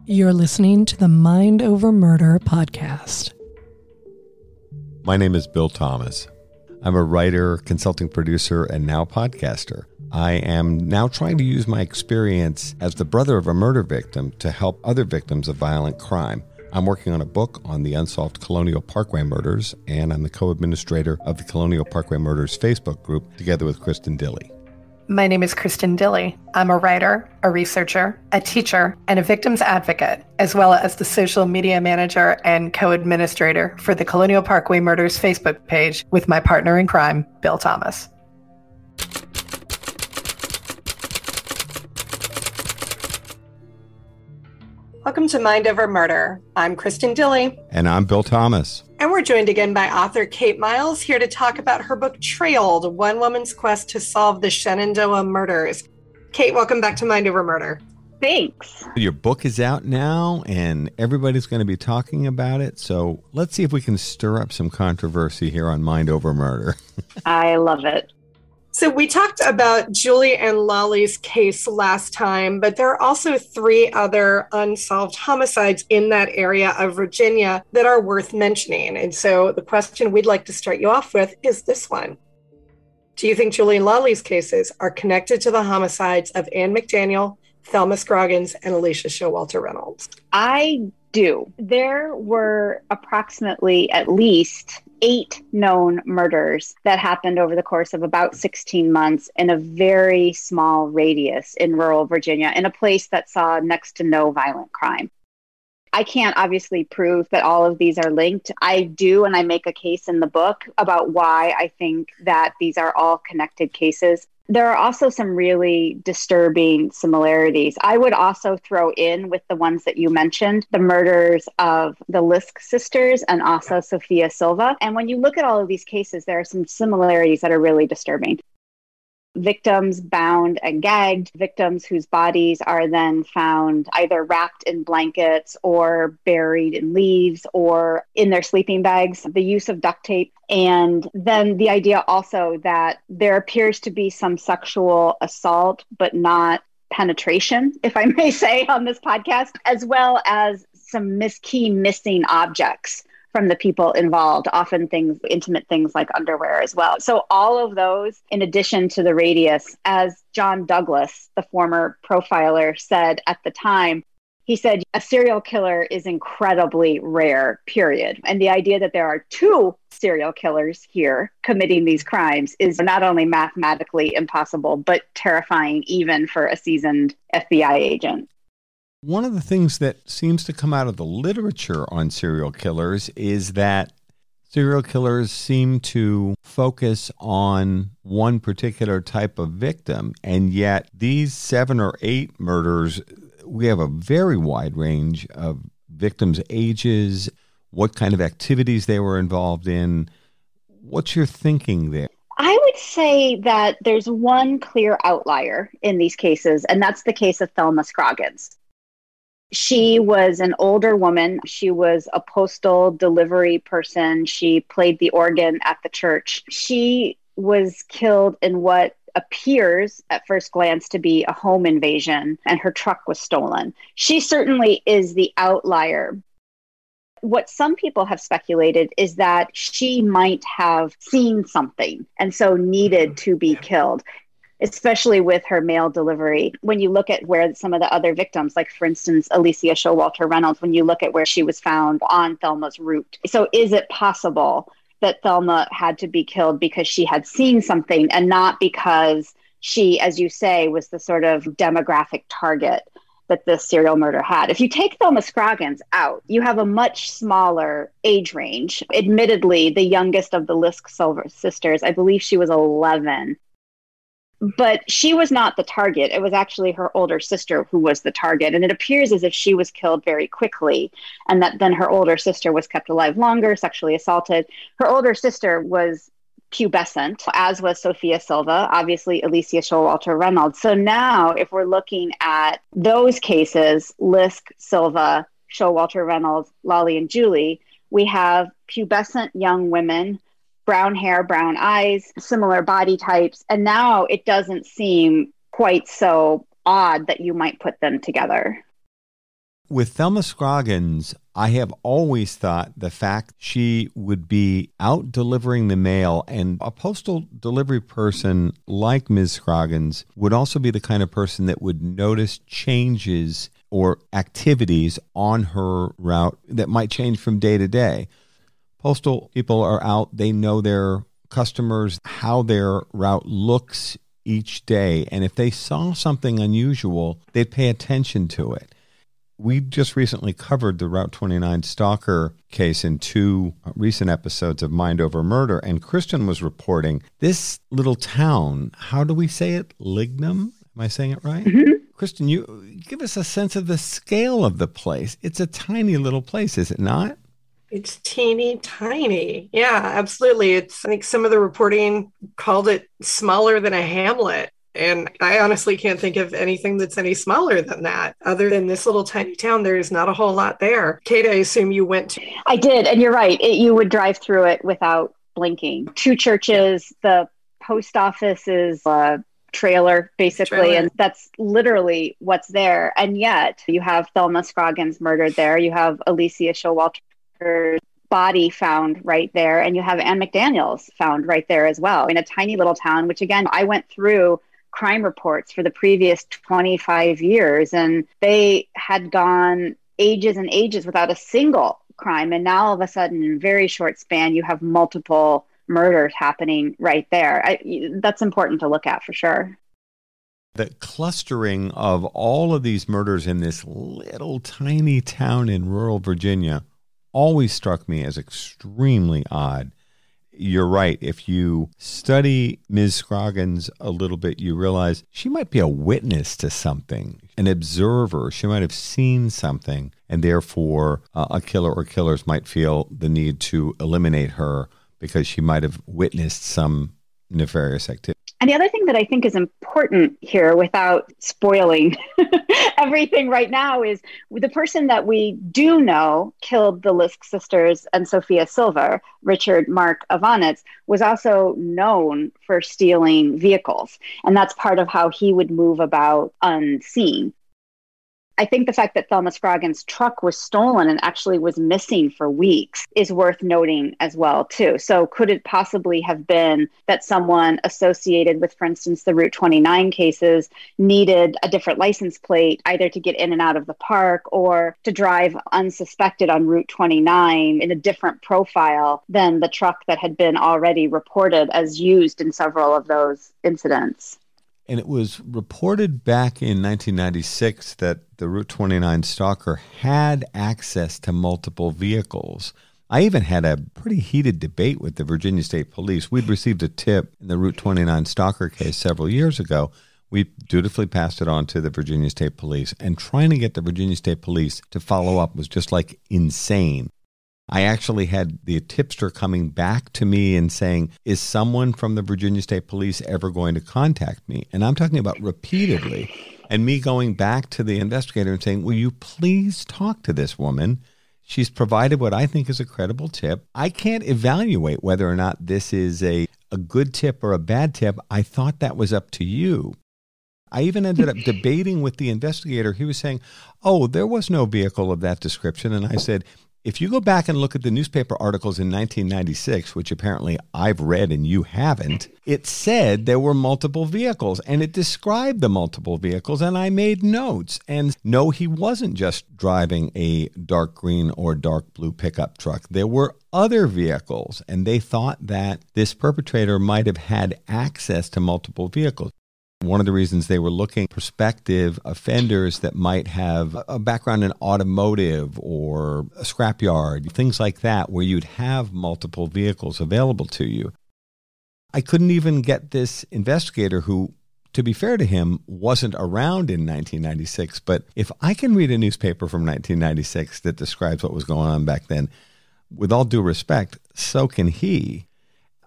You're listening to the Mind Over Murder podcast. My name is Bill Thomas. I'm a writer, consulting producer, and now podcaster. I am now trying to use my experience as the brother of a murder victim to help other victims of violent crime. I'm working on a book on the unsolved Colonial Parkway murders, and I'm the co-administrator of the Colonial Parkway Murders Facebook group together with Kristin Dilley. My name is Kristin Dilley. I'm a writer, a researcher, a teacher, and a victims advocate, as well as the social media manager and co-administrator for the Colonial Parkway Murders Facebook page with my partner in crime, Bill Thomas. Welcome to Mind Over Murder. I'm Kristin Dilley. And I'm Bill Thomas. And we're joined again by author Kathryn Miles, here to talk about her book, Trailed, One Woman's Quest to Solve the Shenandoah Murders. Kate, welcome back to Mind Over Murder. Thanks. Your book is out now, and everybody's going to be talking about it. So let's see if we can stir up some controversy here on Mind Over Murder. I love it. So we talked about Julie and Lollie's case last time, but there are also 3 other unsolved homicides in that area of Virginia that are worth mentioning. And so the question we'd like to start you off with is this one. Do you think Julie and Lollie's cases are connected to the homicides of Ann McDaniel, Thelma Scroggins, and Alicia Showalter Reynolds? I do. There were approximately at least 8 known murders that happened over the course of about 16 months in a very small radius in rural Virginia, in a place that saw next to no violent crime. I can't obviously prove that all of these are linked. I do, and I make a case in the book about why I think that these are all connected cases. There are also some really disturbing similarities. I would also throw in, with the ones that you mentioned, the murders of the Lisk sisters and also Sophia Silva. And when you look at all of these cases, there are some similarities that are really disturbing. Victims bound and gagged, victims whose bodies are then found either wrapped in blankets or buried in leaves or in their sleeping bags, the use of duct tape. And then the idea also that there appears to be some sexual assault, but not penetration, if I may say, on this podcast, as well as some key missing objects from the people involved, often intimate things like underwear as well. So all of those, in addition to the radius, as John Douglas, the former profiler, said at the time, he said, a serial killer is incredibly rare, period. And the idea that there are 2 serial killers here committing these crimes is not only mathematically impossible, but terrifying even for a seasoned FBI agent. One of the things that seems to come out of the literature on serial killers is that serial killers seem to focus on one particular type of victim, and yet these 7 or 8 murders, we have a very wide range of victims' ages, what kind of activities they were involved in. What's your thinking there? I would say that there's one clear outlier in these cases, and that's the case of Thelma Scroggins. She was an older woman. She was a postal delivery person. She played the organ at the church. She was killed in what appears at first glance to be a home invasion, and her truck was stolen. She certainly is the outlier. What some people have speculated is that she might have seen something and so needed to be killed, especially with her mail delivery. When you look at where some of the other victims, like for instance, Alicia Showalter Reynolds, when you look at where she was found on Thelma's route. So is it possible that Thelma had to be killed because she had seen something and not because she, as you say, was the sort of demographic target that this serial murder had? If you take Thelma Scroggins out, you have a much smaller age range. Admittedly, the youngest of the Lisk sisters, I believe she was 11. But she was not the target. It was actually her older sister who was the target. And it appears as if she was killed very quickly, and that then her older sister was kept alive longer, sexually assaulted. Her older sister was pubescent, as was Sophia Silva, obviously Alicia Showalter Reynolds. So now if we're looking at those cases, Lisk, Silva, Showalter Reynolds, Lollie, and Julie, we have pubescent young women, brown hair, brown eyes, similar body types. And now it doesn't seem quite so odd that you might put them together. With Thelma Scroggins, I have always thought the fact she would be out delivering the mail, and a postal delivery person like Ms. Scroggins would also be the kind of person that would notice changes or activities on her route that might change from day to day. Postal people are out, they know their customers, how their route looks each day, and if they saw something unusual, they'd pay attention to it. We just recently covered the Route 29 stalker case in 2 recent episodes of Mind Over Murder, and Kristin was reporting this little town, how do we say it? Lignum? Am I saying it right? Mm-hmm. Kristin, you give us a sense of the scale of the place. It's a tiny little place, is it not? It's teeny tiny. Yeah, absolutely. I think some of the reporting called it smaller than a hamlet. And I honestly can't think of anything that's any smaller than that. Other than this little tiny town, there's not a whole lot there. Kate, I assume you went to... I did. And you're right. You would drive through it without blinking. 2 churches, the post office is a trailer, basically. And that's literally what's there. And yet you have Thelma Scroggins murdered there. You have Alicia Showalter's body found right there. And you have Ann McDaniel's found right there as well in a tiny little town, which again, I went through crime reports for the previous 25 years, and they had gone ages and ages without a single crime. And now all of a sudden, in a very short span, you have multiple murders happening right there. That's important to look at for sure. The clustering of all of these murders in this little tiny town in rural Virginia always struck me as extremely odd. You're right. If you study Ms. Scroggins a little bit, you realize she might be a witness to something, an observer. She might have seen something, and therefore a killer or killers might feel the need to eliminate her because she might have witnessed some nefarious activity. And the other thing that I think is important here, without spoiling everything right now, is the person that we do know killed the Lisk sisters and Sophia Silver, Richard Mark Ivanitz, was also known for stealing vehicles. And that's part of how he would move about unseen. I think the fact that Thelma Scroggins' truck was stolen and actually was missing for weeks is worth noting as well, too. So could it possibly have been that someone associated with, for instance, the Route 29 cases needed a different license plate, either to get in and out of the park or to drive unsuspected on Route 29 in a different profile than the truck that had been already reported as used in several of those incidents? And it was reported back in 1996 that the Route 29 stalker had access to multiple vehicles. I even had a pretty heated debate with the Virginia State Police. We'd received a tip in the Route 29 stalker case several years ago. We dutifully passed it on to the Virginia State Police, and trying to get the Virginia State Police to follow up was just like insane. I actually had the tipster coming back to me and saying, is someone from the Virginia State Police ever going to contact me? And I'm talking about repeatedly. And me going back to the investigator and saying, will you please talk to this woman? She's provided what I think is a credible tip. I can't evaluate whether or not this is a good tip or a bad tip. I thought that was up to you. I even ended up debating with the investigator. He was saying, oh, there was no vehicle of that description. And I said, if you go back and look at the newspaper articles in 1996, which apparently I've read and you haven't, it said there were multiple vehicles and it described the multiple vehicles, and I made notes. And no, he wasn't just driving a dark green or dark blue pickup truck. There were other vehicles, and they thought that this perpetrator might have had access to multiple vehicles. One of the reasons they were looking at prospective offenders that might have a background in automotive or a scrapyard, things like that, where you'd have multiple vehicles available to you. I couldn't even get this investigator who, to be fair to him, wasn't around in 1996. But if I can read a newspaper from 1996 that describes what was going on back then, with all due respect, so can he.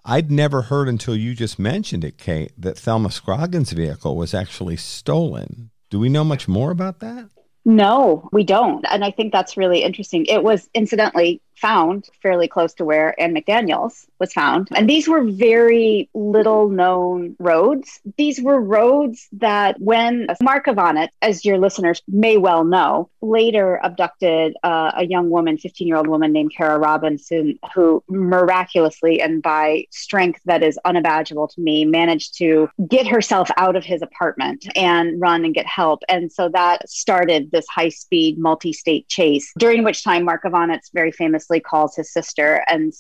I'd never heard until you just mentioned it, Kate, that Thelma Scroggins' vehicle was actually stolen. Do we know much more about that? No, we don't. And I think that's really interesting. It was incidentally found fairly close to where Ann McDaniel's was found. And these were very little known roads. These were roads that when Mark Ivanitz, as your listeners may well know, later abducted a young woman, 15-year-old woman named Kara Robinson, who miraculously and by strength that is unimaginable to me, managed to get herself out of his apartment and run and get help. And so that started this high-speed multi-state chase, during which time Mark Ivanitz very famously calls his sister and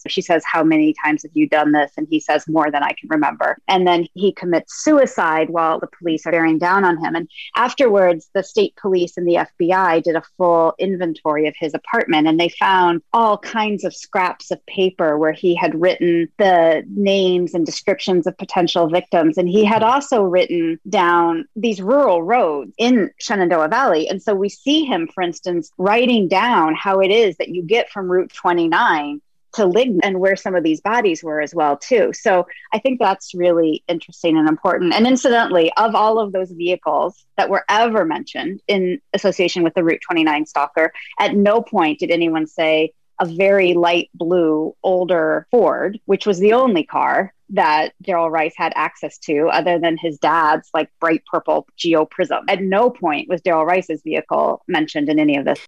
she says, how many times have you done this? And he says, more than I can remember. And then he commits suicide while the police are bearing down on him. And afterwards, the state police and the FBI did a full inventory of his apartment, and they found all kinds of scraps of paper where he had written the names and descriptions of potential victims. And he had also written down these rural roads in Shenandoah Valley. And so we see him, for instance, writing down how it is that you get from Route 29 to Lignan, and where some of these bodies were as well, too. So I think that's really interesting and important. And incidentally, of all of those vehicles that were ever mentioned in association with the Route 29 stalker, at no point did anyone say a very light blue, older Ford, which was the only car that Darrell Rice had access to other than his dad's like bright purple Geo Prism. At no point was Darrell Rice's vehicle mentioned in any of this.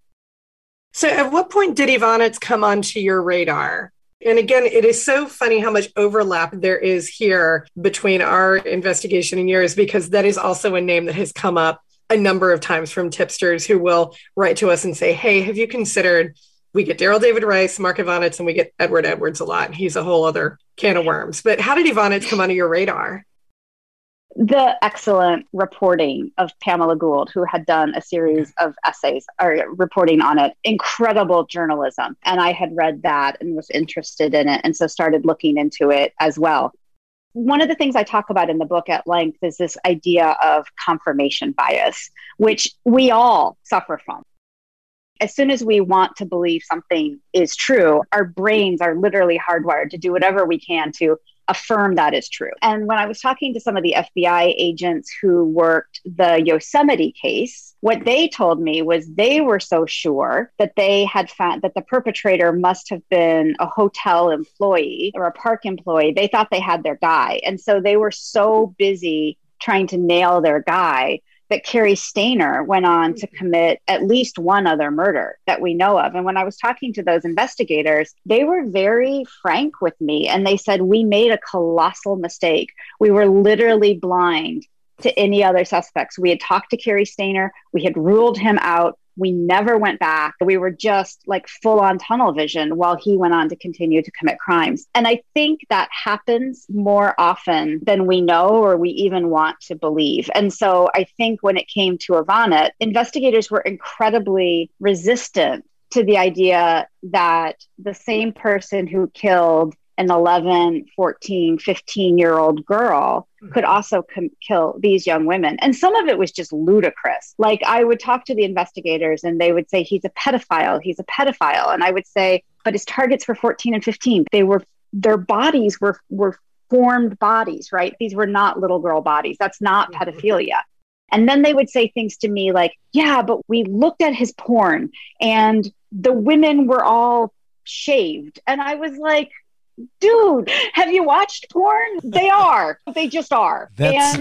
So at what point did Ivanitz come onto your radar? And again, it is so funny how much overlap there is here between our investigation and yours, because that is also a name that has come up a number of times from tipsters who will write to us and say, hey, have you considered, we get Darrell David Rice, Mark Ivanitz, and we get Edward Edwards a lot. He's a whole other can of worms. But how did Ivanitz come onto your radar? The excellent reporting of Pamela Gould, who had done a series of essays or reporting on it, incredible journalism. And I had read that and was interested in it. And so started looking into it as well. One of the things I talk about in the book at length is this idea of confirmation bias, which we all suffer from. As soon as we want to believe something is true, our brains are literally hardwired to do whatever we can to affirm that is true. And when I was talking to some of the FBI agents who worked the Yosemite case, what they told me was they were so sure that they had found that the perpetrator must have been a hotel employee or a park employee. They thought they had their guy. And so they were so busy trying to nail their guy that Carrie Stainer went on to commit at least one other murder that we know of. And when I was talking to those investigators, they were very frank with me. And they said, we made a colossal mistake. We were literally blind to any other suspects. We had talked to Carrie Stainer. We had ruled him out. We never went back. We were just like full on tunnel vision while he went on to continue to commit crimes. And I think that happens more often than we know or we even want to believe. And so I think when it came to Ivanitz, investigators were incredibly resistant to the idea that the same person who killed an 11, 14, 15-year-old girl could also kill these young women. And some of it was just ludicrous. Like I would talk to the investigators and they would say, he's a pedophile. And I would say, but his targets were 14 and 15. Their bodies were formed bodies, right? These were not little girl bodies. That's not pedophilia. And then they would say things to me like, yeah, but we looked at his porn and the women were all shaved. And I was like, dude, have you watched porn? They just are. That's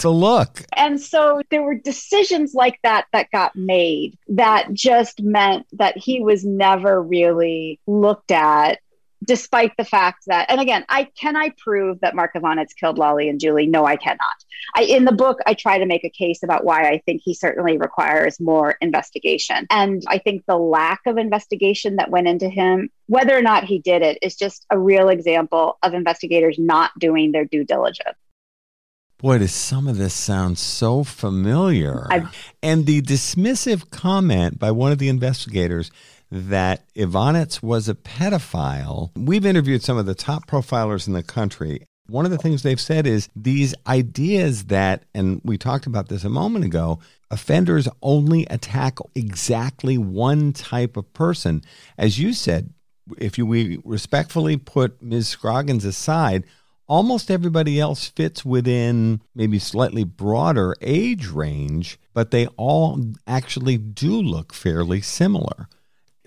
a look. And so there were decisions like that got made that just meant that he was never really looked at, despite the fact that, and again, can I prove that Mark Ivanitz killed Lollie and Julie? No, I cannot. In the book, I try to make a case about why I think he certainly requires more investigation. And I think the lack of investigation that went into him, whether or not he did it, is just a real example of investigators not doing their due diligence. Boy, does some of this sound so familiar. And the dismissive comment by one of the investigators that Ivanitz was a pedophile. We've interviewed some of the top profilers in the country. One of the things they've said is these ideas that, and we talked about this a moment ago, offenders only attack exactly one type of person. As you said, if we respectfully put Ms. Scroggins aside, almost everybody else fits within maybe slightly broader age range, but they all actually do look fairly similar.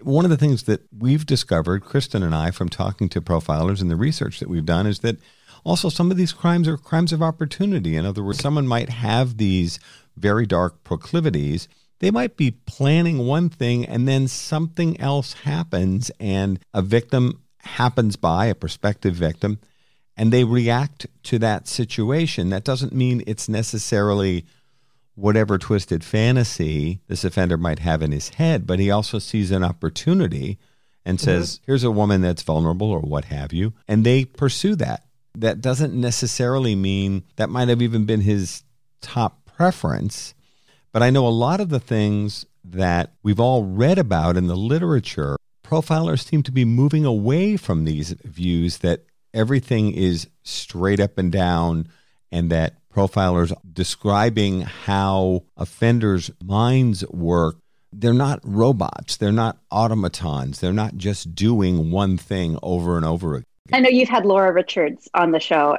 One of the things that we've discovered, Kristin and I, from talking to profilers and the research that we've done, is that also some of these crimes are crimes of opportunity. In other words, someone might have these very dark proclivities. They might be planning one thing and then something else happens and a victim happens by, a prospective victim, and they react to that situation. That doesn't mean it's necessarily whatever twisted fantasy this offender might have in his head, but he also sees an opportunity and says, here's a woman that's vulnerable or what have you, and they pursue that. That doesn't necessarily mean that might have even been his top preference, but I know a lot of the things that we've all read about in the literature, profilers seem to be moving away from these views that everything is straight up and down and that profilers describing how offenders' minds work. They're not robots. They're not automatons. They're not just doing one thing over and over again. I know you've had Laura Richardson on the show,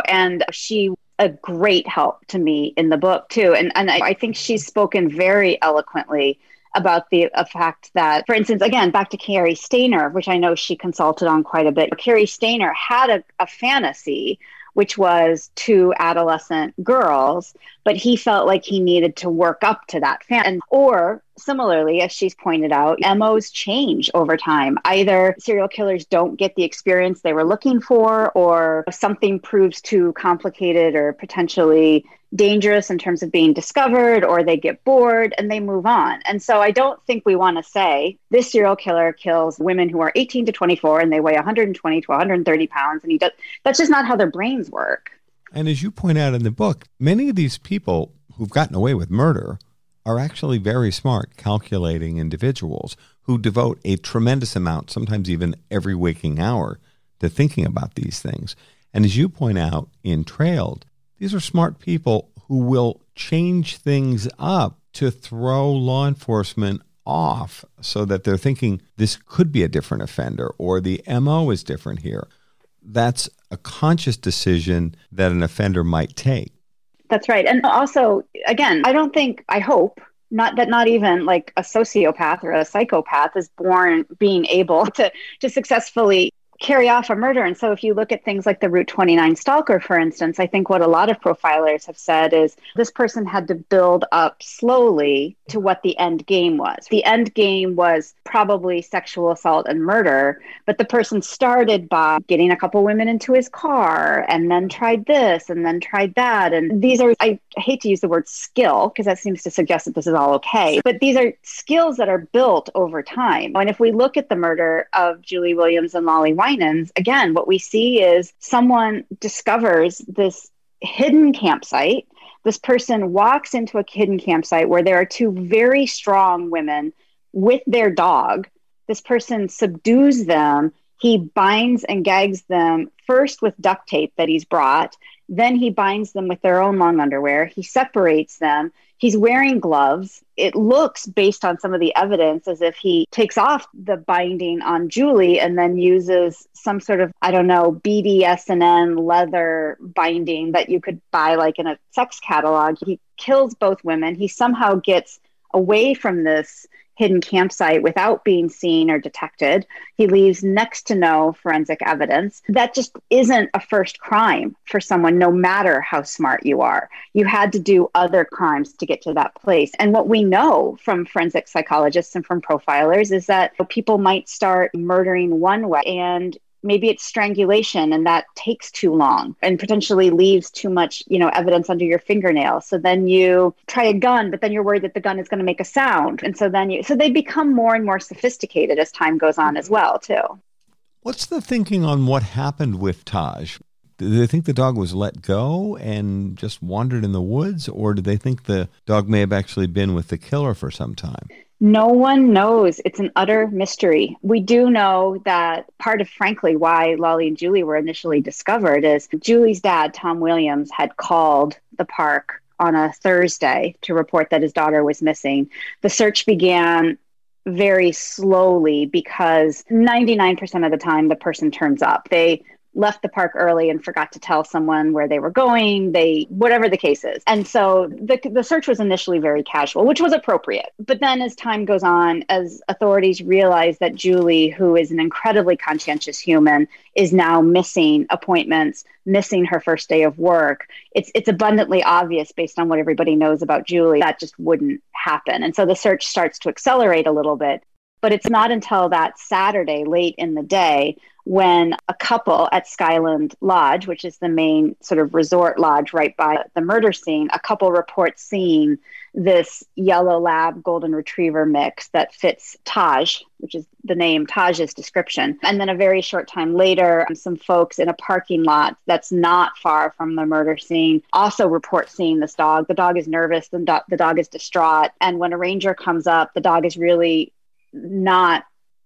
and she a great help to me in the book too. And I think she's spoken very eloquently about the fact that, for instance, again, back to Carrie Stainer, which I know she consulted on quite a bit. Carrie Stainer had a fantasy, which was two adolescent girls, but he felt like he needed to work up to that fantasy. Or similarly, as she's pointed out, MOs change over time. Either serial killers don't get the experience they were looking for, or something proves too complicated or potentially dangerous in terms of being discovered, or they get bored and they move on. And so I don't think we want to say this serial killer kills women who are 18 to 24 and they weigh 120 to 130 pounds. And that's just not how their brains work. And as you point out in the book, many of these people who've gotten away with murder are actually very smart, calculating individuals who devote a tremendous amount, sometimes even every waking hour, to thinking about these things. And as you point out in Trailed, these are smart people who will change things up to throw law enforcement off so that they're thinking this could be a different offender or the MO is different here. That's a conscious decision that an offender might take. That's right. And also, again, I hope not even like a sociopath or a psychopath is born being able to successfully carry off a murder. And so if you look at things like the Route 29 stalker, for instance, I think what a lot of profilers have said is this person had to build up slowly to what the end game was. The end game was probably sexual assault and murder, but the person started by getting a couple women into his car and then tried this and then tried that. And these are, I hate to use the word skill because that seems to suggest that this is all okay, but these are skills that are built over time. And if we look at the murder of Julie Williams and Lollie Winans, again, what we see is someone discovers this hidden campsite. This person walks into a hidden campsite where there are two very strong women with their dog. This person subdues them. He binds and gags them first with duct tape that he's brought. Then he binds them with their own long underwear. He separates them. He's wearing gloves. It looks, based on some of the evidence, as if he takes off the binding on Julie and then uses some sort of, BDSM leather binding that you could buy like in a sex catalog. He kills both women. He somehow gets away from this hidden campsite without being seen or detected. He leaves next to no forensic evidence. That just isn't a first crime for someone, no matter how smart you are. You had to do other crimes to get to that place. And what we know from forensic psychologists and from profilers is that people might start murdering one way and maybe it's strangulation and that takes too long and potentially leaves too much, evidence under your fingernail. So then you try a gun, but then you're worried that the gun is going to make a sound. And so so they become more and more sophisticated as time goes on as well, too. What's the thinking on what happened with Taj? Do they think the dog was let go and just wandered in the woods? Or do they think the dog may have actually been with the killer for some time? No one knows. It's an utter mystery. We do know that part of, frankly, why Lollie and Julie were initially discovered is Julie's dad, Tom Williams, had called the park on a Thursday to report that his daughter was missing. The search began very slowly because 99% of the time the person turns up. They left the park early and forgot to tell someone where they were going, whatever the case is. And so the search was initially very casual, which was appropriate. But then as time goes on, as authorities realize that Julie, who is an incredibly conscientious human, is now missing appointments, missing her first day of work, it's abundantly obvious based on what everybody knows about Julie that just wouldn't happen. And so the search starts to accelerate a little bit. But it's not until that Saturday late in the day when a couple at Skyland Lodge, which is the main sort of resort lodge right by the murder scene, a couple reports seeing this yellow lab golden retriever mix that fits Taj, which is the name, Taj's description. And then a very short time later, some folks in a parking lot that's not far from the murder scene also report seeing this dog. The dog is nervous, the dog is distraught. And when a ranger comes up, the dog is really not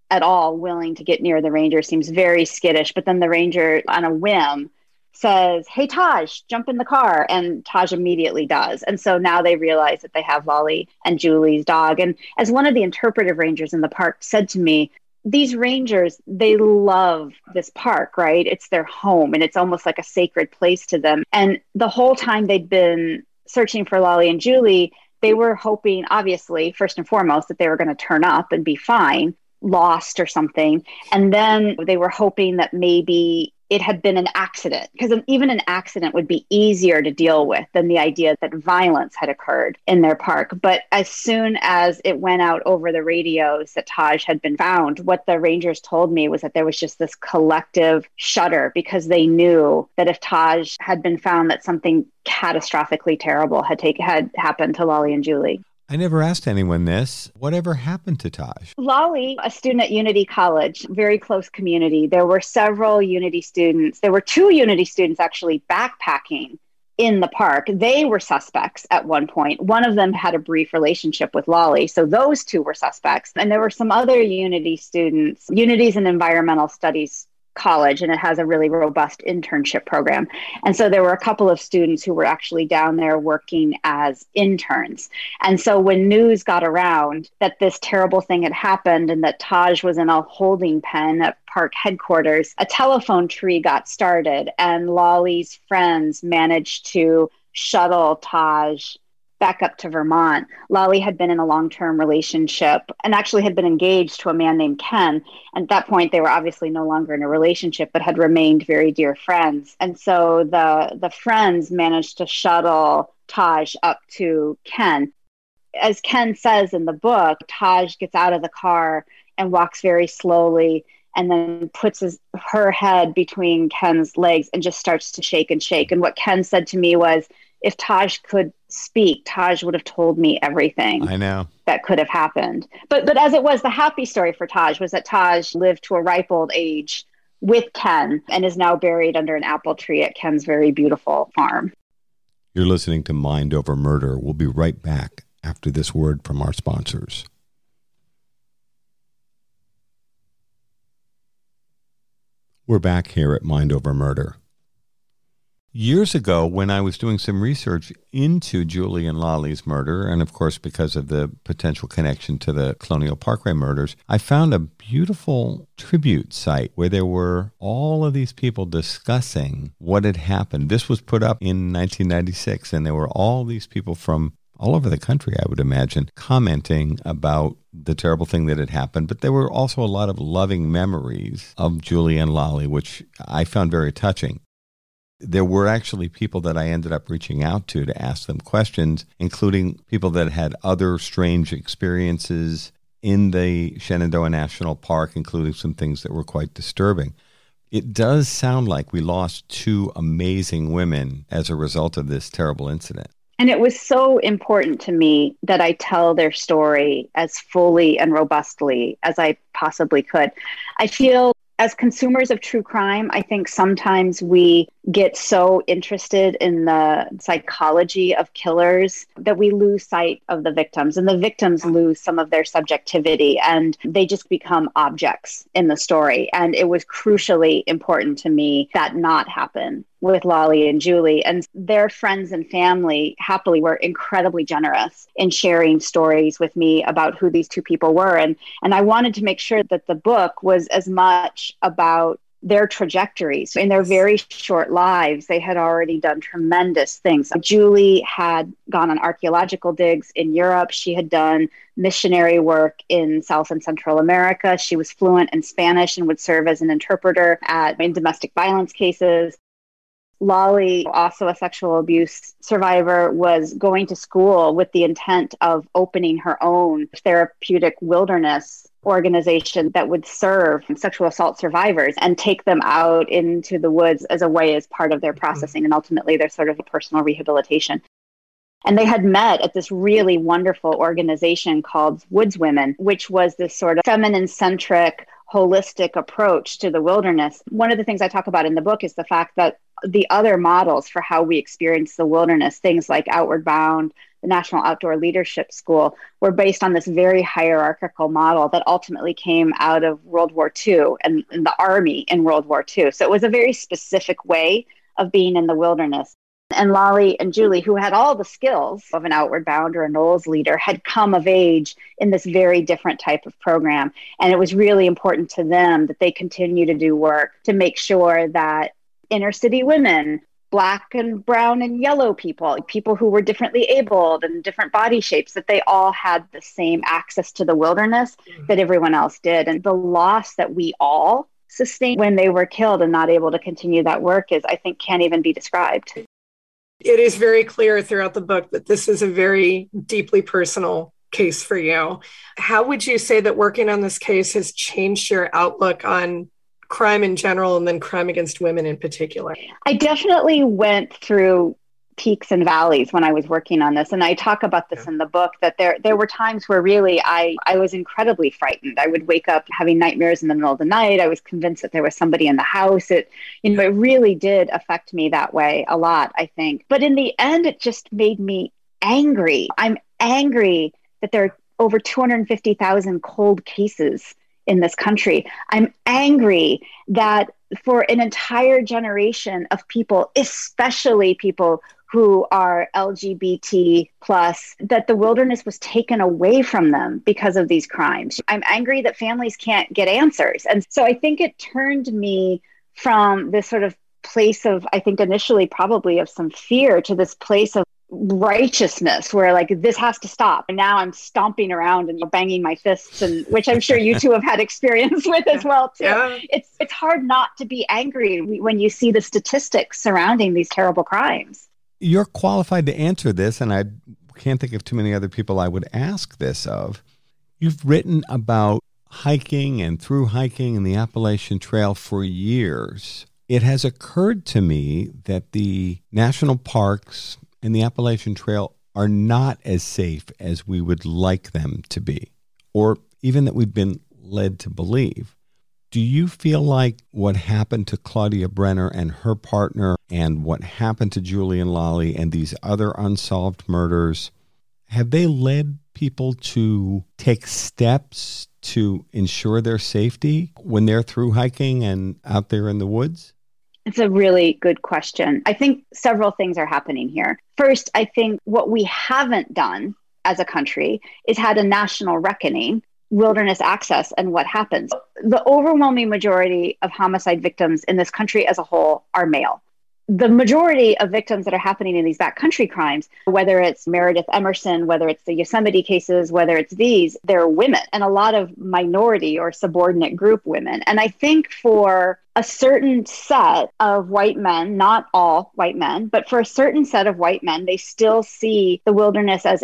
at all willing to get near the ranger, seems very skittish. But then the ranger, on a whim, says, "Hey, Taj, jump in the car." And Taj immediately does. And so now they realize that they have Lollie and Julie's dog. And as one of the interpretive rangers in the park said to me, these rangers, they love this park, right? It's their home and it's almost like a sacred place to them. And the whole time they'd been searching for Lollie and Julie, they were hoping, obviously, first and foremost, that they were going to turn up and be fine, lost or something. And then they were hoping that maybe it had been an accident, because even an accident would be easier to deal with than the idea that violence had occurred in their park. But as soon as it went out over the radios that Taj had been found, what the rangers told me was that there was just this collective shudder, because they knew that if Taj had been found, that something catastrophically terrible had happened to Lollie and Julie. I never asked anyone this. Whatever happened to Taj? Lollie, a student at Unity College, very close community. There were several Unity students. There were 2 Unity students actually backpacking in the park. They were suspects at one point. One of them had a brief relationship with Lollie. So those 2 were suspects. And there were some other Unity students. Unity's an environmental studies college, and it has a really robust internship program. And so there were a couple of students who were actually down there working as interns. And so when news got around that this terrible thing had happened and that Taj was in a holding pen at park headquarters, a telephone tree got started, and Lollie's friends managed to shuttle Taj back up to Vermont. Lollie had been in a long-term relationship and actually had been engaged to a man named Ken. And at that point, they were obviously no longer in a relationship, but had remained very dear friends. And so the friends managed to shuttle Taj up to Ken. As Ken says in the book, Taj gets out of the car and walks very slowly and then puts her head between Ken's legs and just starts to shake and shake. And what Ken said to me was, if Taj could speak, Taj would have told me everything. I know that could have happened. But as it was, the happy story for Taj was that Taj lived to a ripe old age with Ken and is now buried under an apple tree at Ken's very beautiful farm. You're listening to Mind Over Murder. We'll be right back after this word from our sponsors. We're back here at Mind Over Murder. Years ago, when I was doing some research into Julie and Lollie's murder, and of course because of the potential connection to the Colonial Parkway murders, I found a beautiful tribute site where there were all of these people discussing what had happened. This was put up in 1996, and there were all these people from all over the country, I would imagine, commenting about the terrible thing that had happened. But there were also a lot of loving memories of Julie and Lollie, which I found very touching. There were actually people that I ended up reaching out to ask them questions, including people that had other strange experiences in the Shenandoah National Park, including some things that were quite disturbing. It does sound like we lost 2 amazing women as a result of this terrible incident. And it was so important to me that I tell their story as fully and robustly as I possibly could. I feel as consumers of true crime, I think sometimes we get so interested in the psychology of killers that we lose sight of the victims, and the victims lose some of their subjectivity and they just become objects in the story. And it was crucially important to me that not happen with Lollie and Julie, and their friends and family happily were incredibly generous in sharing stories with me about who these 2 people were. And I wanted to make sure that the book was as much about their trajectories. In their very short lives, they had already done tremendous things. Julie had gone on archaeological digs in Europe. She had done missionary work in South and Central America. She was fluent in Spanish and would serve as an interpreter in domestic violence cases. Lollie, also a sexual abuse survivor, was going to school with the intent of opening her own therapeutic wilderness organization that would serve sexual assault survivors and take them out into the woods as a way as part of their processing and ultimately their sort of personal rehabilitation. And they had met at this really wonderful organization called Woods Women, which was this sort of feminine-centric, holistic approach to the wilderness. One of the things I talk about in the book is the fact that the other models for how we experience the wilderness, things like Outward Bound, the National Outdoor Leadership School, were based on this very hierarchical model that ultimately came out of World War II and the Army in World War II. So it was a very specific way of being in the wilderness. And Lollie and Julie, who had all the skills of an Outward Bound or a Knowles leader, had come of age in this very different type of program. And it was really important to them that they continue to do work to make sure that inner city women, Black and brown and yellow people who were differently abled and different body shapes, that they all had the same access to the wilderness that everyone else did. And the loss that we all sustained when they were killed and not able to continue that work is, I think, can't even be described. It is very clear throughout the book that this is a very deeply personal case for you. How would you say that working on this case has changed your outlook on crime in general and then crime against women in particular? I definitely went through peaks and valleys when I was working on this. And I talk about this in the book, that there were times where really I was incredibly frightened. I would wake up having nightmares in the middle of the night. I was convinced that there was somebody in the house. It really did affect me that way a lot, I think. But in the end, it just made me angry. I'm angry that there are over 250,000 cold cases in this country. I'm angry that for an entire generation of people, especially people who are LGBT plus, that the wilderness was taken away from them because of these crimes. I'm angry that families can't get answers. And so I think it turned me from this sort of place of, I think initially probably of some fear, to this place of righteousness where like this has to stop. And now I'm stomping around and banging my fists, and which I'm sure you two have had experience with as well too. Yeah. It's hard not to be angry when you see the statistics surrounding these terrible crimes. You're qualified to answer this, and I can't think of too many other people I would ask this of. You've written about hiking and through hiking in the Appalachian Trail for years. It has occurred to me that the national parks and the Appalachian Trail are not as safe as we would like them to be, or even that we've been led to believe. Do you feel like what happened to Claudia Brenner and her partner and what happened to Julie and Lollie and these other unsolved murders, have they led people to take steps to ensure their safety when they're through hiking and out there in the woods? It's a really good question. I think several things are happening here. First, I think what we haven't done as a country is had a national reckoning, wilderness access, and what happens. The overwhelming majority of homicide victims in this country as a whole are male. The majority of victims that are happening in these backcountry crimes, whether it's Meredith Emerson, whether it's the Yosemite cases, whether it's these, they're women, and a lot of minority or subordinate group women. And I think for a certain set of white men, not all white men, but for a certain set of white men, they still see the wilderness as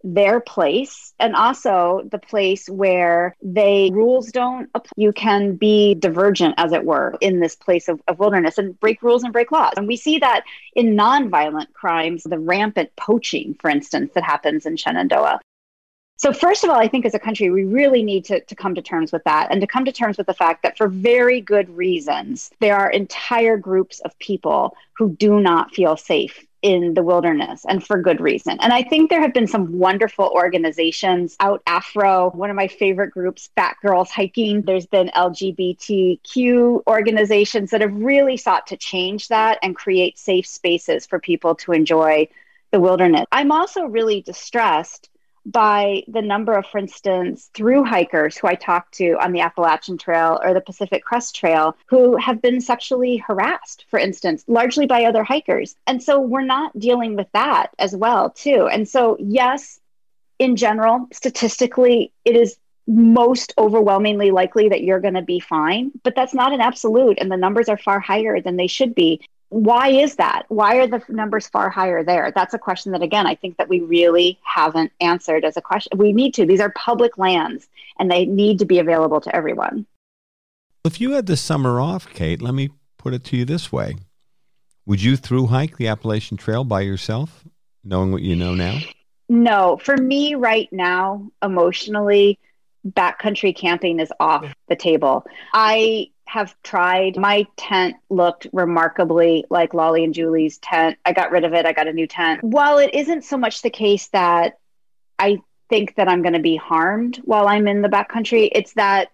their place, and also the place where rules don't apply. You can be divergent, as it were, in this place of wilderness and break rules and break laws. And we see that in nonviolent crimes, the rampant poaching, for instance, that happens in Shenandoah. So first of all, I think as a country, we really need to come to terms with that, and to come to terms with the fact that for very good reasons, there are entire groups of people who do not feel safe in the wilderness, and for good reason. And I think there have been some wonderful organizations out Afro, one of my favorite groups, Fat Girls Hiking. There's been LGBTQ organizations that have really sought to change that and create safe spaces for people to enjoy the wilderness. I'm also really distressed by the number of, for instance, through hikers who I talked to on the Appalachian Trail or the Pacific Crest Trail who have been sexually harassed, for instance, largely by other hikers. And so we're not dealing with that as well, too. And so, yes, in general, statistically, it is most overwhelmingly likely that you're going to be fine, but that's not an absolute. And the numbers are far higher than they should be. Why is that? Why are the numbers far higher there? That's a question that, again, I think that we really haven't answered as a question. We need to. These are public lands and they need to be available to everyone. If you had the summer off, Kate, let me put it to you this way. Would you through hike the Appalachian Trail by yourself, knowing what you know now? No, for me right now, emotionally, backcountry camping is off the table. I have tried. My tent looked remarkably like Lollie and Julie's tent. I got rid of it. I got a new tent. While it isn't so much the case that I think that I'm going to be harmed while I'm in the backcountry, it's that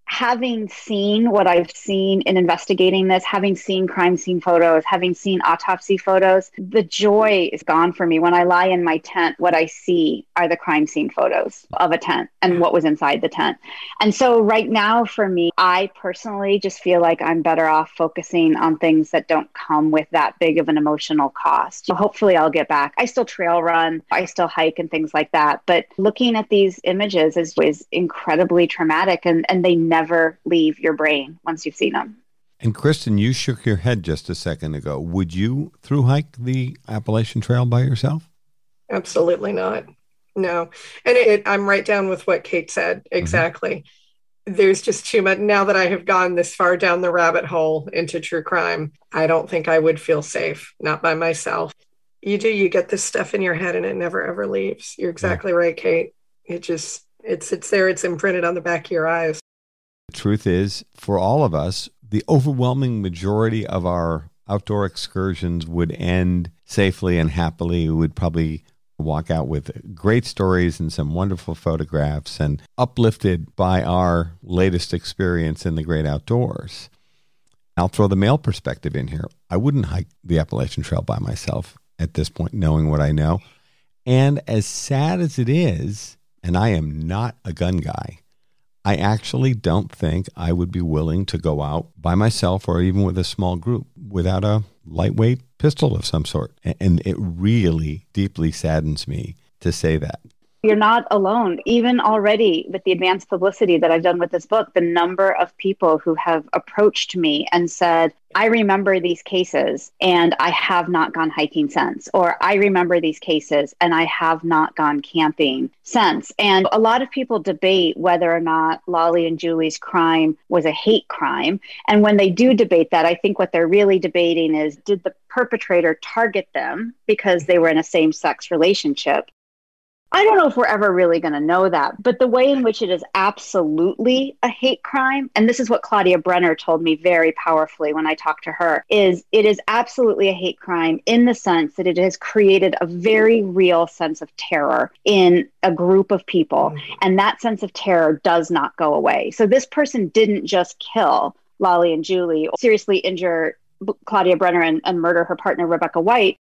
having seen what I've seen in investigating this, having seen crime scene photos, having seen autopsy photos, the joy is gone for me. When I lie in my tent, what I see are the crime scene photos of a tent and what was inside the tent. And so right now for me, I personally just feel like I'm better off focusing on things that don't come with that big of an emotional cost. So hopefully I'll get back. I still trail run, I still hike and things like that. But looking at these images is incredibly traumatic and they never leave your brain once you've seen them. And Kristin, you shook your head just a second ago. Would you through hike the Appalachian Trail by yourself? Absolutely not. No. And I'm right down with what Kate said. Exactly. There's just too much. Now that I have gone this far down the rabbit hole into true crime, I don't think I would feel safe, not by myself. You get this stuff in your head and it never, ever leaves. You're exactly right, Kate. It's there. It's imprinted on the back of your eyes. The truth is, for all of us, the overwhelming majority of our outdoor excursions would end safely and happily. We would probably walk out with great stories and some wonderful photographs and uplifted by our latest experience in the great outdoors. I'll throw the male perspective in here. I wouldn't hike the Appalachian Trail by myself at this point, knowing what I know. And as sad as it is, and I am not a gun guy, I actually don't think I would be willing to go out by myself or even with a small group without a lightweight pistol of some sort. And it really deeply saddens me to say that. You're not alone. Even already with the advanced publicity that I've done with this book, the number of people who have approached me and said, I remember these cases and I have not gone hiking since, or I remember these cases and I have not gone camping since. And a lot of people debate whether or not Lollie and Julie's crime was a hate crime. And when they do debate that, I think what they're really debating is, did the perpetrator target them because they were in a same-sex relationship? I don't know if we're ever really going to know that, but the way in which it is absolutely a hate crime, and this is what Claudia Brenner told me very powerfully when I talked to her, is it is absolutely a hate crime in the sense that it has created a very real sense of terror in a group of people, and that sense of terror does not go away. So this person didn't just kill Lollie and Julie, seriously injure Claudia Brenner and murder her partner, Rebecca White.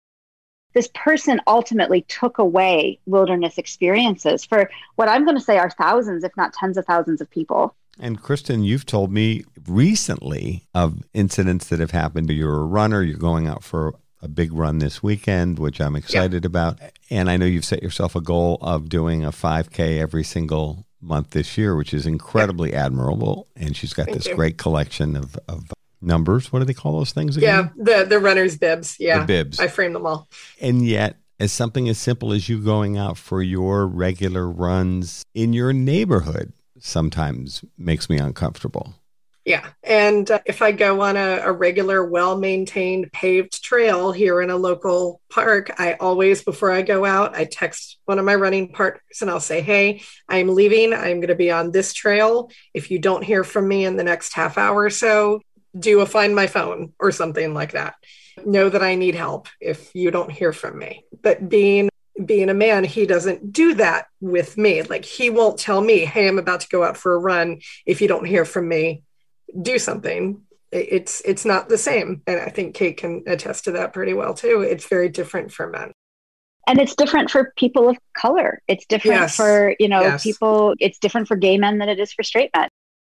This person ultimately took away wilderness experiences for what I'm going to say are thousands, if not tens of thousands of people. And Kristin, you've told me recently of incidents that have happened. You're a runner, you're going out for a big run this weekend, which I'm excited about. And I know you've set yourself a goal of doing a 5K every single month this year, which is incredibly admirable. And she's got this great collection of numbers. What do they call those things again? Yeah, the runner's bibs. Yeah, the bibs. I frame them all. And yet, as something as simple as you going out for your regular runs in your neighborhood sometimes makes me uncomfortable. Yeah. And if I go on a regular, well-maintained paved trail here in a local park, I always, before I go out, I text one of my running partners and I'll say, hey, I'm leaving. I'm going to be on this trail. If you don't hear from me in the next half hour or so, do a find my phone or something like that. Know that I need help if you don't hear from me. But being a man, he doesn't do that with me. Like, he won't tell me, hey, I'm about to go out for a run. If you don't hear from me, do something. It's not the same. And I think Kate can attest to that pretty well too. It's very different for men. And it's different for people of color. It's different for, people. It's different for gay men than it is for straight men.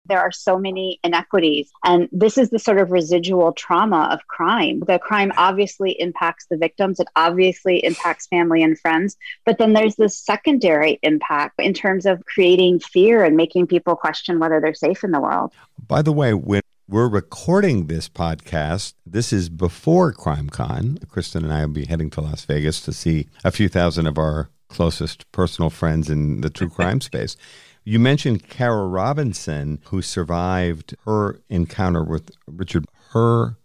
There are so many inequities. And this is the sort of residual trauma of crime. The crime obviously impacts the victims. It obviously impacts family and friends. But then there's this secondary impact in terms of creating fear and making people question whether they're safe in the world. By the way, when we're recording this podcast, this is before CrimeCon. Kristin and I will be heading to Las Vegas to see a few thousand of our closest personal friends in the true crime space. You mentioned Kara Robinson, who survived her encounter with Richard. Her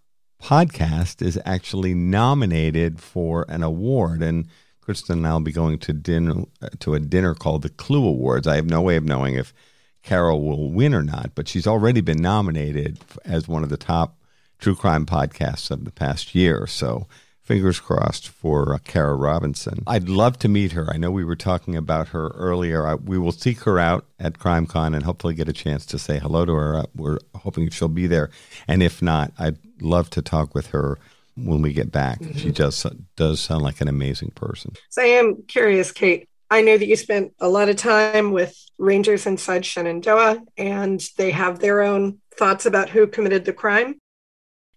podcast is actually nominated for an award, and Kristin and I will be going to a dinner called the Clue Awards. I have no way of knowing if Carol will win or not, but she's already been nominated as one of the top true crime podcasts of the past year. So fingers crossed for Kara Robinson. I'd love to meet her. I know we were talking about her earlier. We will seek her out at CrimeCon and hopefully get a chance to say hello to her. We're hoping she'll be there. And if not, I'd love to talk with her when we get back. Mm-hmm. She does sound like an amazing person. So I am curious, Kate. I know that you spent a lot of time with rangers inside Shenandoah, and they have their own thoughts about who committed the crime.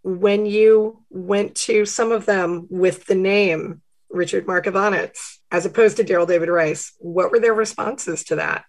When you went to some of them with the name Richard Markovanets, as opposed to Daryl David Rice, what were their responses to that?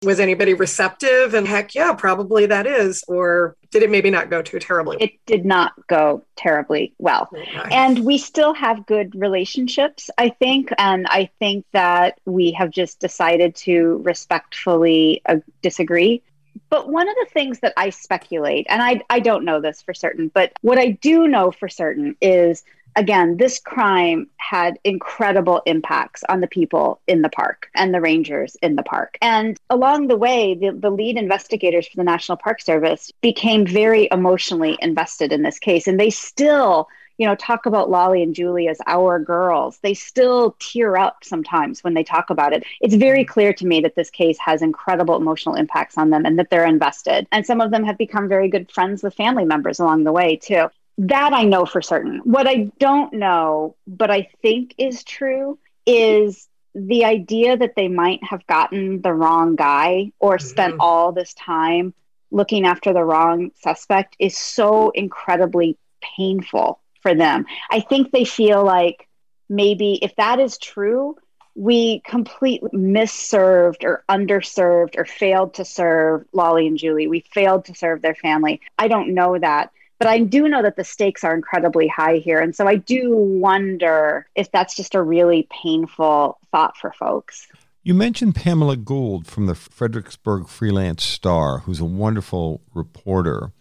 Was anybody receptive and heck yeah, probably that is, or did it maybe not go too terribly? It did not go terribly well. Okay. And we still have good relationships, I think. And I think that we have just decided to respectfully disagree. But one of the things that I speculate, and I don't know this for certain, but what I do know for certain is, again, this crime had incredible impacts on the people in the park and the rangers in the park. And along the way, the lead investigators for the National Park Service became very emotionally invested in this case. And they still, talk about Lollie and Julie as our girls. They still tear up sometimes when they talk about it. It's very clear to me that this case has incredible emotional impacts on them and that they're invested. And some of them have become very good friends with family members along the way, too. That I know for certain. What I don't know, but I think is true, is the idea that they might have gotten the wrong guy or spent all this time looking after the wrong suspect is so incredibly painful for them. I think they feel like maybe if that is true, we completely misserved or underserved or failed to serve Lollie and Julie. We failed to serve their family. I don't know that. But I do know that the stakes are incredibly high here. And so I do wonder if that's just a really painful thought for folks. You mentioned Pamela Gould from the Fredericksburg Freelance Star, who's a wonderful reporter.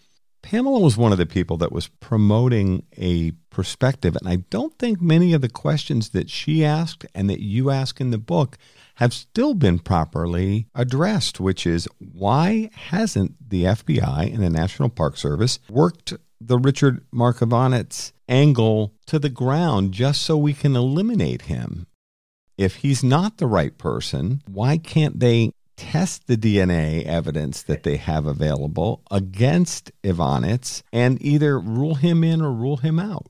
Pamela was one of the people that was promoting a perspective, and I don't think many of the questions that she asked and that you ask in the book have still been properly addressed, which is, why hasn't the FBI and the National Park Service worked the Richard Markovanets angle to the ground just so we can eliminate him? If he's not the right person, why can't they test the DNA evidence that they have available against Ivanets and either rule him in or rule him out?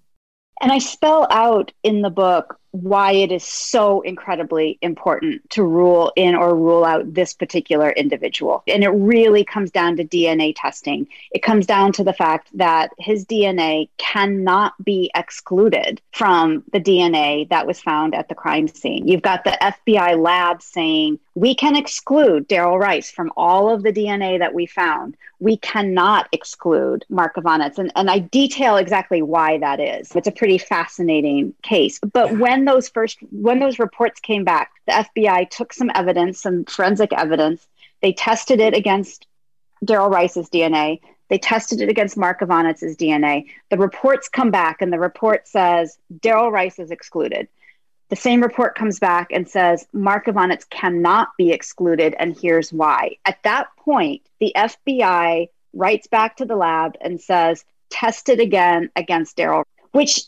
And I spell out in the book why it is so incredibly important to rule in or rule out this particular individual. And it really comes down to DNA testing. It comes down to the fact that his DNA cannot be excluded from the DNA that was found at the crime scene. You've got the FBI lab saying, we can exclude Daryl Rice from all of the DNA that we found. We cannot exclude Markovanets. And I detail exactly why that is. It's a pretty fascinating case. But when those reports came back, the FBI took some evidence, some forensic evidence. They tested it against Daryl Rice's DNA. They tested it against Markovanets' DNA. The reports come back and the report says Daryl Rice is excluded. The same report comes back and says Markovanets cannot be excluded, and here's why. At that point, the FBI writes back to the lab and says, test it again against Daryl, which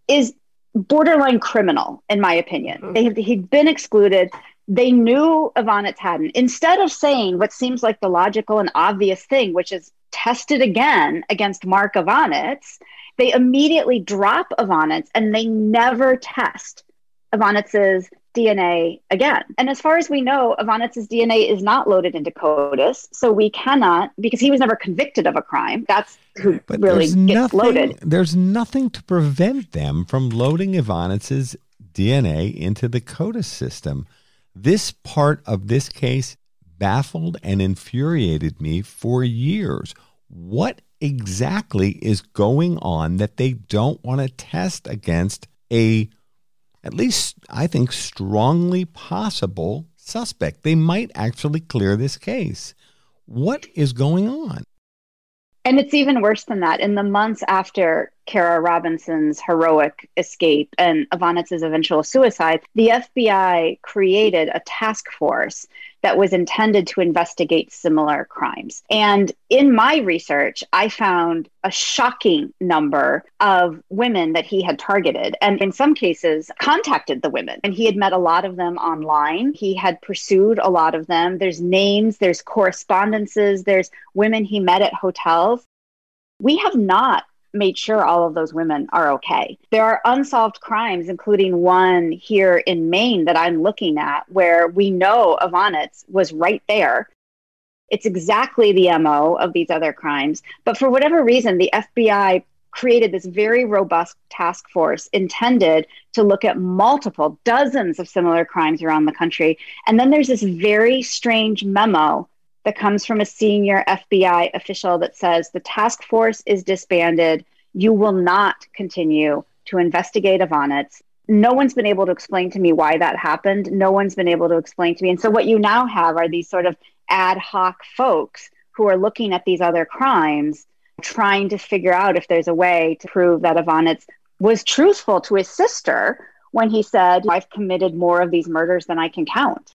is borderline criminal, in my opinion. He'd been excluded. They knew Ivanets hadn't. Instead of saying what seems like the logical and obvious thing, which is test it again against Markovanets, they immediately drop Ivanets and they never test Ivanitz's DNA again. And as far as we know, Ivanitz's DNA is not loaded into CODIS. So we cannot, because he was never convicted of a crime. That's who but really gets loaded. There's nothing to prevent them from loading Ivanitz's DNA into the CODIS system. This part of this case baffled and infuriated me for years. What exactly is going on that they don't want to test against at least I think strongly possible suspect? They might actually clear this case. What is going on? And it's even worse than that. In the months after Kara Robinson's heroic escape and Ivanitz's eventual suicide, the FBI created a task force that was intended to investigate similar crimes. And in my research, I found a shocking number of women that he had targeted, and in some cases contacted the women. And he had met a lot of them online. He had pursued a lot of them. There's names, there's correspondences, there's women he met at hotels. We have not made sure all of those women are okay. There are unsolved crimes, including one here in Maine that I'm looking at, where we know Ivanitz was right there. It's exactly the MO of these other crimes. But for whatever reason, the FBI created this very robust task force intended to look at multiple dozens of similar crimes around the country. And then there's this very strange memo that comes from a senior FBI official that says the task force is disbanded. You will not continue to investigate Ivanitz. No one's been able to explain to me why that happened. No one's been able to explain to me. And so what you now have are these sort of ad hoc folks who are looking at these other crimes, trying to figure out if there's a way to prove that Ivanitz was truthful to his sister when he said, I've committed more of these murders than I can count.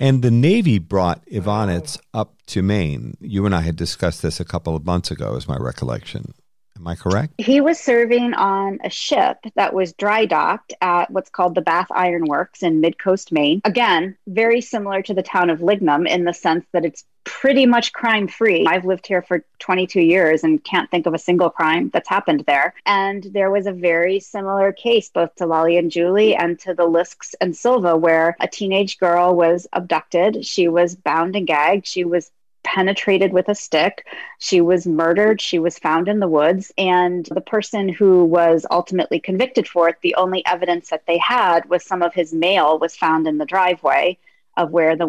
And the Navy brought Ivanitz up to Maine. You and I had discussed this a couple of months ago, is my recollection. Am I correct? He was serving on a ship that was dry docked at what's called the Bath Iron Works in Mid-Coast, Maine. Again, very similar to the town of Lignum in the sense that it's pretty much crime-free. I've lived here for 22 years and can't think of a single crime that's happened there. And there was a very similar case, both to Lollie and Julie and to the Lisks and Silva, where a teenage girl was abducted. She was bound and gagged. She was penetrated with a stick. She was murdered. She was found in the woods. And the person who was ultimately convicted for it, the only evidence that they had was some of his mail was found in the driveway of where the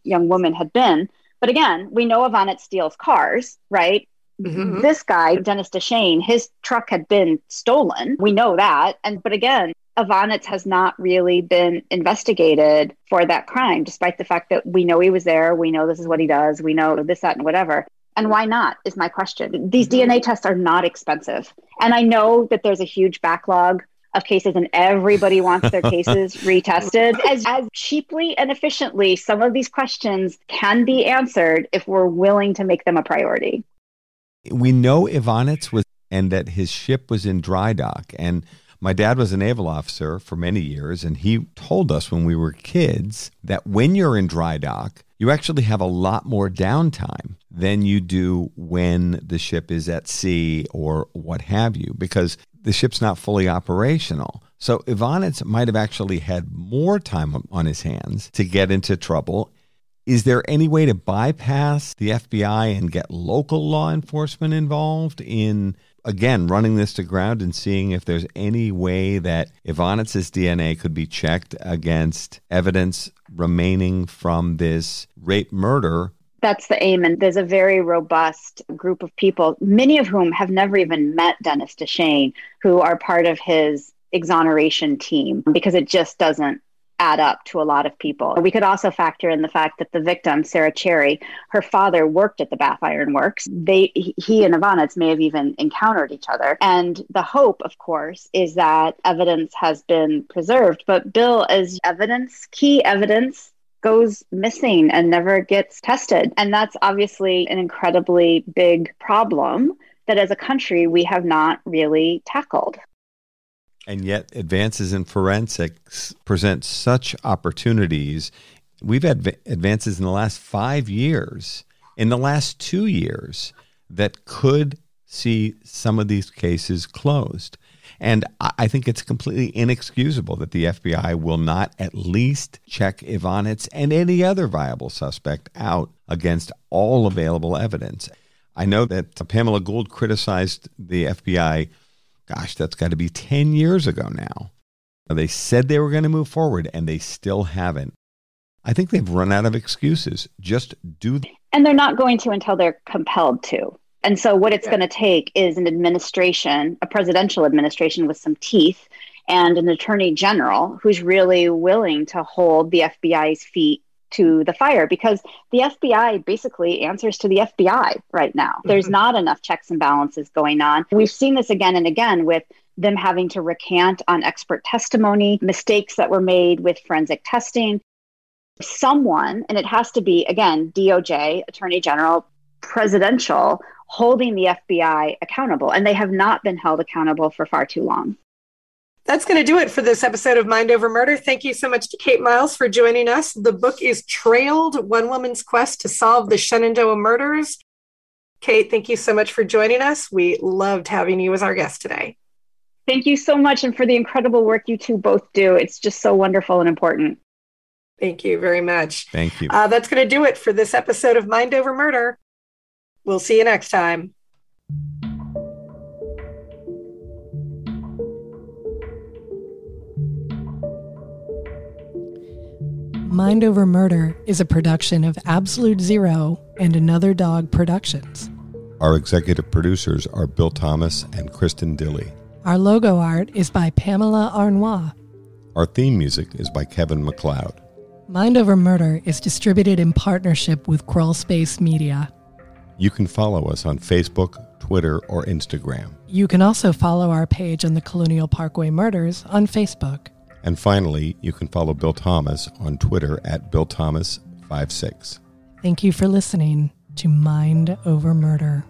young woman had been. But again, we know Ivanitz steals cars, right? Mm-hmm. This guy, Dennis DeShane, his truck had been stolen. We know that. But again, Ivanitz has not really been investigated for that crime, despite the fact that we know he was there. We know this is what he does. We know this, that, and whatever. And why not is my question. These DNA tests are not expensive. And I know that there's a huge backlog of cases and everybody wants their cases retested. As cheaply and efficiently, some of these questions can be answered if we're willing to make them a priority. We know Ivanitz was, and that his ship was in dry dock. And my dad was a naval officer for many years, and he told us when we were kids that when you're in dry dock, you actually have a lot more downtime than you do when the ship is at sea or what have you, because the ship's not fully operational. So Ivanitz might have actually had more time on his hands to get into trouble. Is there any way to bypass the FBI and get local law enforcement involved in, again, running this to ground and seeing if there's any way that Ivanitz's DNA could be checked against evidence remaining from this rape murder? That's the aim. And there's a very robust group of people, many of whom have never even met Dennis DeShane, who are part of his exoneration team, because it just doesn't add up to a lot of people. We could also factor in the fact that the victim, Sarah Cherry, her father worked at the Bath Iron Works. He and Ivanitz may have even encountered each other. And the hope, of course, is that evidence has been preserved. But Bill, as key evidence goes missing and never gets tested. And that's obviously an incredibly big problem that as a country we have not really tackled. And yet advances in forensics present such opportunities. We've had advances in the last 5 years, in the last 2 years, that could see some of these cases closed. And I think it's completely inexcusable that the FBI will not at least check Ivanitz and any other viable suspect out against all available evidence. I know that Pamela Gould criticized the FBI, gosh, that's got to be 10 years ago now. They said they were going to move forward, and they still haven't. I think they've run out of excuses. Just do. And they're not going to until they're compelled to. And so what it's going to take is an administration, a presidential administration with some teeth, and an attorney general who's really willing to hold the FBI's feet to the fire, because the FBI basically answers to the FBI right now. There's not enough checks and balances going on. We've seen this again and again with them having to recant on expert testimony, mistakes that were made with forensic testing. Someone, and it has to be, again, DOJ, Attorney General, presidential, holding the FBI accountable. And they have not been held accountable for far too long. That's going to do it for this episode of Mind Over Murder. Thank you so much to Kate Miles for joining us. The book is Trailed, One Woman's Quest to Solve the Shenandoah Murders. Kate, thank you so much for joining us. We loved having you as our guest today. Thank you so much, and for the incredible work you two both do. It's just so wonderful and important. Thank you very much. Thank you. That's going to do it for this episode of Mind Over Murder. We'll see you next time. Mind Over Murder is a production of Absolute Zero and Another Dog Productions. Our executive producers are Bill Thomas and Kristin Dilley. Our logo art is by Pamela Arnois. Our theme music is by Kevin MacLeod. Mind Over Murder is distributed in partnership with Crawl Space Media. You can follow us on Facebook, Twitter, or Instagram. You can also follow our page on the Colonial Parkway Murders on Facebook. And finally, you can follow Bill Thomas on Twitter at BillThomas56. Thank you for listening to Mind Over Murder.